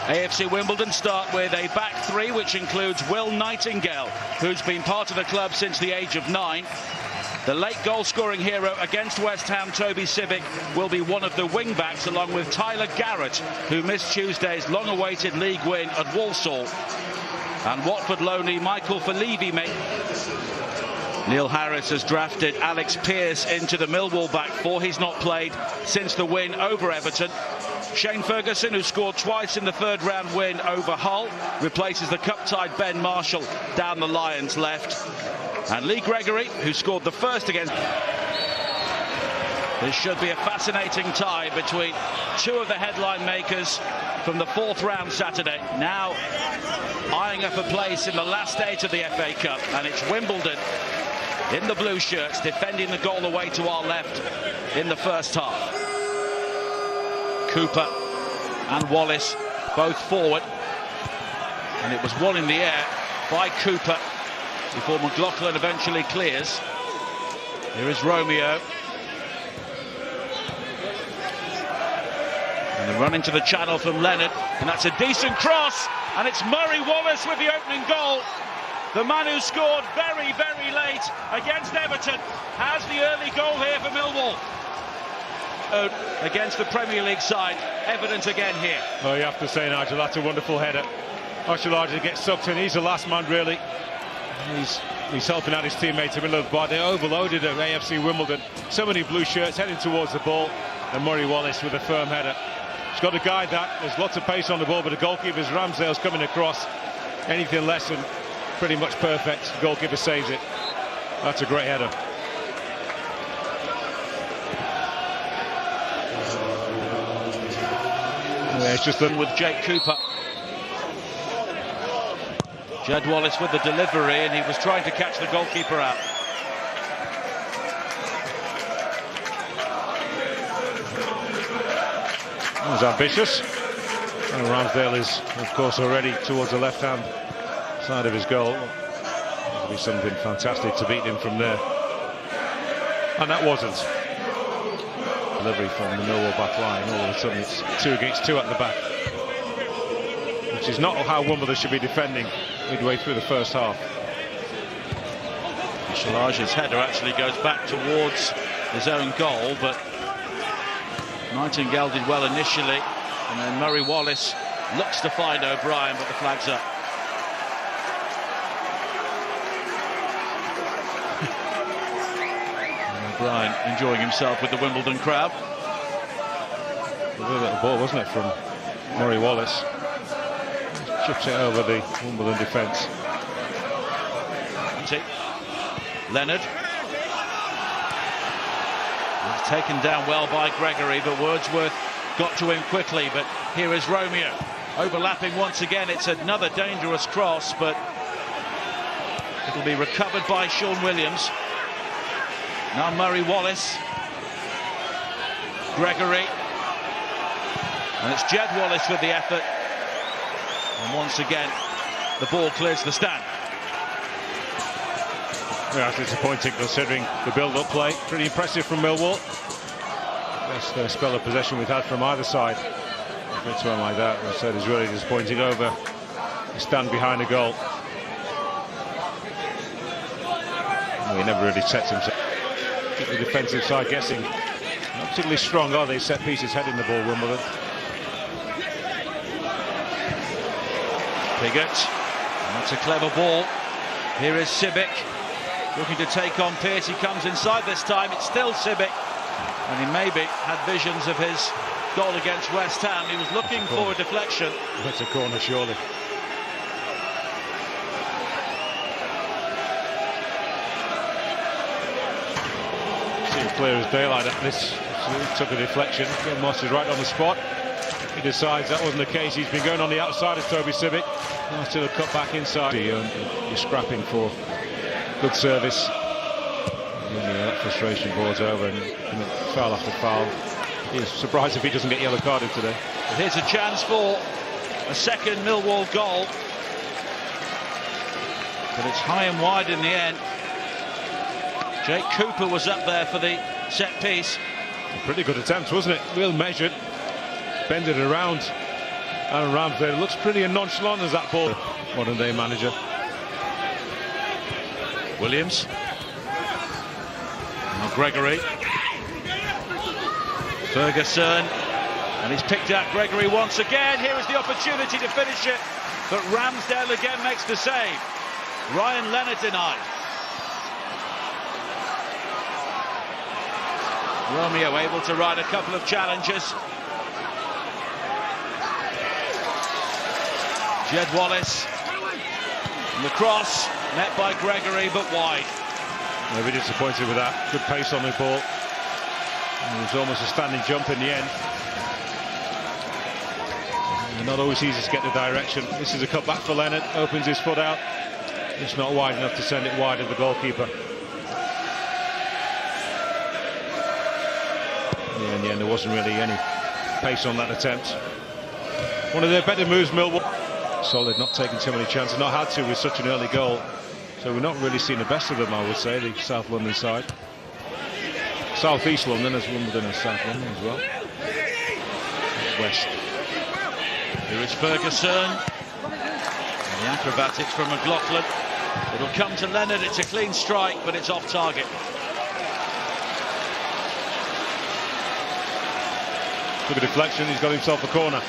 AFC Wimbledon start with a back three, which includes Will Nightingale, who's been part of the club since the age of 9. The late goal-scoring hero against West Ham, Toby Sibbick, will be one of the wing-backs, along with Tyler Garrett, who missed Tuesday's long-awaited league win at Walsall. And Watford loanee Michael Falevi Neil Harris has drafted Alex Pearce into the Millwall back four. He's not played since the win over Everton. Shane Ferguson, who scored twice in the third-round win over Hull, replaces the cup-tied Ben Marshall down the Lions' left. And Lee Gregory, who scored the first against... This should be a fascinating tie between two of the headline makers from the fourth round Saturday. Now eyeing up a place in the last stage of the FA Cup, and it's Wimbledon in the blue shirts defending the goal away to our left in the first half. Cooper and Wallace both forward, and it was one in the air by Cooper before McLaughlin eventually clears. Here is Romeo, and the run into the channel from Leonard, and that's a decent cross, and it's Murray Wallace with the opening goal. The man who scored very, very late against Everton has the early goal here for Millwall. Against the Premier League side, evident again here. Oh, you have to say, Nigel, that's a wonderful header. Archulard gets sucked in. He's the last man, really. He's helping out his teammates in the middle of the bar. They overloaded at AFC Wimbledon. So many blue shirts heading towards the ball, and Murray Wallace with a firm header. He's got to guide that. There's lots of pace on the ball, but the goalkeeper's Ramsdale's coming across. Anything less than pretty much perfect. The goalkeeper saves it. That's a great header. Yeah, it's just with Jake Cooper. Jed Wallace with the delivery, and he was trying to catch the goalkeeper out. That was ambitious. And Ramsdale is, of course, already towards the left-hand side of his goal. It'll be something fantastic to beat him from there. And that wasn't. Delivery from the Millwall back line. All of a sudden it's 2 against 2 at the back, which is not how Wimbledon should be defending midway through the first half. Shalage's header actually goes back towards his own goal, but Nightingale did well initially, and then Murray Wallace looks to find O'Brien, but the flag's up. O'Brien enjoying himself with the Wimbledon crowd. A little bit of ball, wasn't it, from Murray Wallace? Chips it over the Wimbledon defence. Leonard. He's taken down well by Gregory, but Wordsworth got to him quickly. But here is Romeo overlapping once again. It's another dangerous cross, but it'll be recovered by Sean Williams. Now Murray Wallace. Gregory. And it's Jed Wallace with the effort. And once again, the ball clears the stand. Yeah, it's disappointing considering the build-up play. Pretty impressive from Millwall. Best spell of possession we've had from either side. It's one like that, as I said, is really disappointing over the stand behind the goal. He never really sets himself. Keep the defensive side guessing. Not particularly strong, are they? Set pieces heading the ball, Wimbledon. Piggott. That's a clever ball. Here is Sibbick looking to take on Pearce. He comes inside this time. It's still Sibbick, and he maybe had visions of his goal against West Ham. He was looking for a deflection. That's a corner, surely. Seems clear as daylight at this. He took a deflection. Moss is right on the spot. He decides that wasn't the case. He's been going on the outside of Toby Sibbick. Nice to cut back inside. You're scrapping for good service. That frustration boards over, and foul after foul. He's surprised if he doesn't get yellow carded today. But here's a chance for a second Millwall goal. But it's high and wide in the end. Jake Cooper was up there for the set piece. A pretty good attempt, wasn't it? Real measured. Bend it around. Aaron Ramsdale looks pretty nonchalant as that ball. Modern day manager. Williams. Now Gregory. Ferguson. And he's picked out Gregory once again. Here is the opportunity to finish it. But Ramsdale again makes the save. Ryan Leonard denied. Romeo able to ride a couple of challenges. Jed Wallace. And the cross met by Gregory but wide. Maybe disappointed with that. Good pace on the ball. And it was almost a standing jump in the end. And not always easy to get the direction. This is a cut back for Leonard. Opens his foot out. It's not wide enough to send it wide of the goalkeeper. Yeah, in the end there wasn't really any pace on that attempt. One of their better moves, Millwall. Solid, not taking too many chances, not had to with such an early goal. So we're not really seeing the best of them, I would say, the South London side. South East London, as Wimbledon and South London as well. West. Here is Ferguson. And the acrobatics from McLaughlin. It'll come to Leonard. It's a clean strike, but it's off target. Took a deflection, he's got himself a corner.